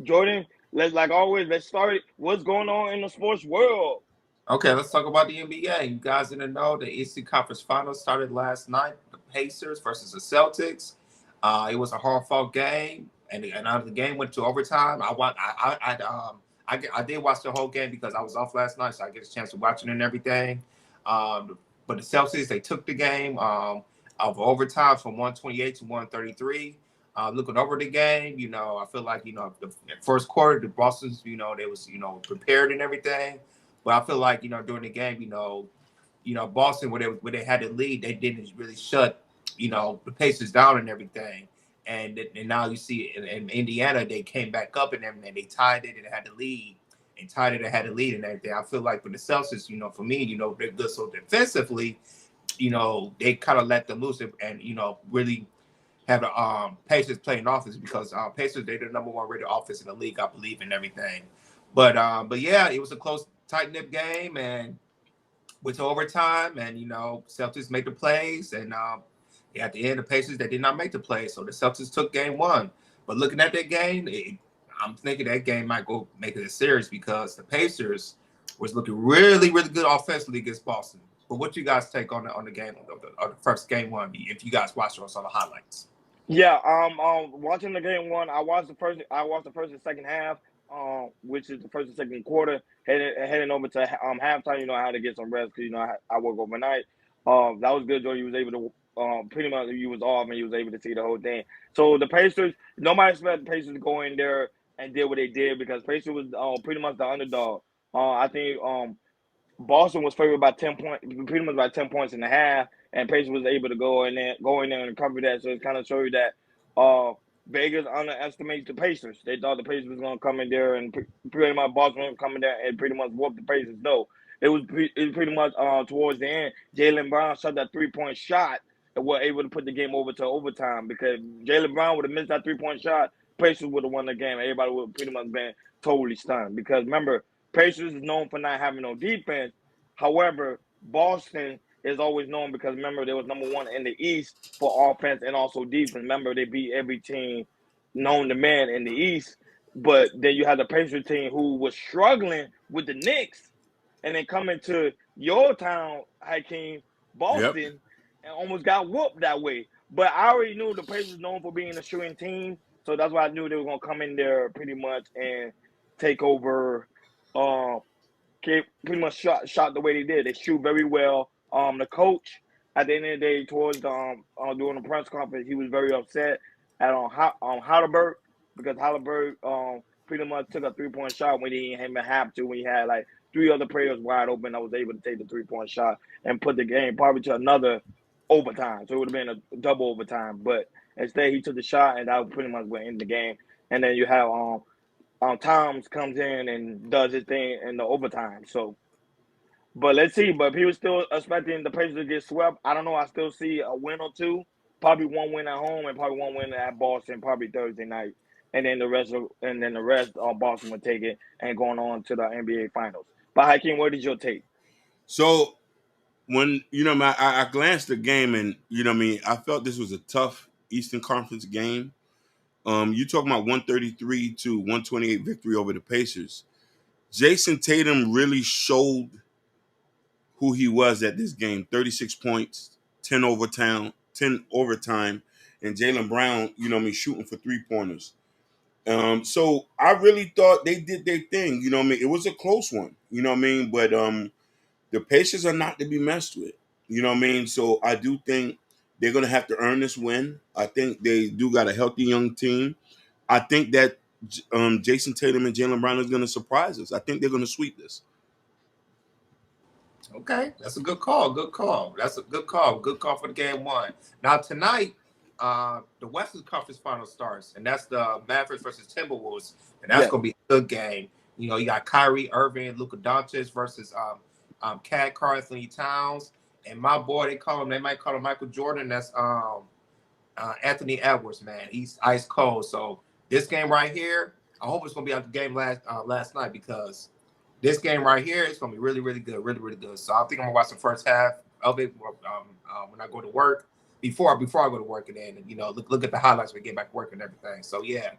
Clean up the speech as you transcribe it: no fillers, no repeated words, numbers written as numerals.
Jordan, like always, let's start. What's going on in the sports world? Okay, let's talk about the NBA. You guys didn't know the Eastern Conference Finals started last night. The Pacers versus the Celtics. It was a hard-fought game, and the game went to overtime. I did watch the whole game because I was off last night, so I get a chance to watch it and everything. But the Celtics they took the game of overtime from 128 to 133. Looking over the game, I feel like the first quarter the Boston's they was prepared and everything. But I feel like during the game, Boston where they had the lead, they didn't really shut the Pacers down and everything. And now you see in Indiana they came back up and everything. They tied it and had the lead, and tied it and had the lead and everything. I feel like for the Celtics, for me, they're good. So defensively, they kind of let them loose and really have the Pacers playing offense because Pacers they're the number one rated offense in the league, I believe, and everything. But yeah, it was a close, tight knit game and went to overtime, and Celtics made the plays, and at the end, the Pacers they did not make the plays, so the Celtics took game one. But looking at that game, I'm thinking that game might go make it a series because the Pacers was looking really, really good offensively against Boston. But what you guys take on the game of the first game one? If you guys watched on some of the highlights. Yeah, watching the game one, I watched the first and second half, which is the first and second quarter, heading over to halftime. I had to get some rest because I work overnight. That was good. Joe, you was able to pretty much you was off and you was able to see the whole thing. So the Pacers, nobody expected the Pacers to go in there and did what they did because Pacers was pretty much the underdog. I think Boston was favored by 10 points, pretty much by 10 points and a half, and Pacers was able to go in there and cover that. So it kind of showed you that Vegas underestimates the Pacers. They thought the Pacers was going to come in there and pretty much Boston was come in there and pretty much whoop the Pacers. No, it was pretty much towards the end. Jaylen Brown shot that 3-point shot and were able to put the game over to overtime because Jaylen Brown would have missed that 3-point shot. Pacers would have won the game. Everybody would have pretty much been totally stunned because remember Pacers is known for not having no defense. However, Boston is always known because remember they was number one in the East for offense and also defense. Remember they beat every team known to man in the East. But then you had the Pacers team who was struggling with the Knicks, and then coming to your town, Hakeem, Yep. Boston, and almost got whooped that way. But I already knew the Pacers known for being a shooting team, so that's why I knew they were gonna come in there pretty much and take over uh, pretty much shot the way they did. They shoot very well. The coach at the end of the day, towards during the press conference, he was very upset at Halliburton because Halliburton pretty much took a 3-point shot when he didn't even have to. When he had like three other players wide open, I was able to take the 3-point shot and put the game probably to another overtime. So it would have been a double overtime, but instead he took the shot and that pretty much went in the game. And then you have Tom's comes in and does his thing in the overtime. So, but let's see. But people still expecting the Pacers to get swept. I don't know. I still see a win or two. Probably one win at home and probably one win at Boston. Probably Thursday night, and then the rest Boston will take it and going on to the NBA Finals. But Hakeem, what is your take? So when I glanced at the game and I felt this was a tough Eastern Conference game. You talking about 133 to 128 victory over the Pacers. Jason Tatum really showed who he was at this game. 36 points, 10 overtime, and Jaylen Brown, shooting for 3 pointers. So I really thought they did their thing. It was a close one. But the Pacers are not to be messed with. So I do think they're gonna have to earn this win. I think they do got a healthy young team. I think that Jason Tatum and Jaylen Brown is gonna surprise us. I think they're gonna sweep this. Okay, that's a good call. Good call. That's a good call. Good call for the game one. Now tonight, the Western Conference Final starts, and that's the Mavericks versus Timberwolves, and that's Yeah. gonna be a good game. You got Kyrie Irving, Luka Doncic versus Cat Carl Anthony Towns, and my boy, they might call him Michael Jordan. That's Anthony Edwards, man. He's ice cold. So this game right here, I hope it's gonna be like the game last night because this game right here is gonna be really, really good, really, really good. So I think I'm gonna watch the first half of it when I go to work before I go to work, and then look at the highlights when I get back to work and everything. So yeah,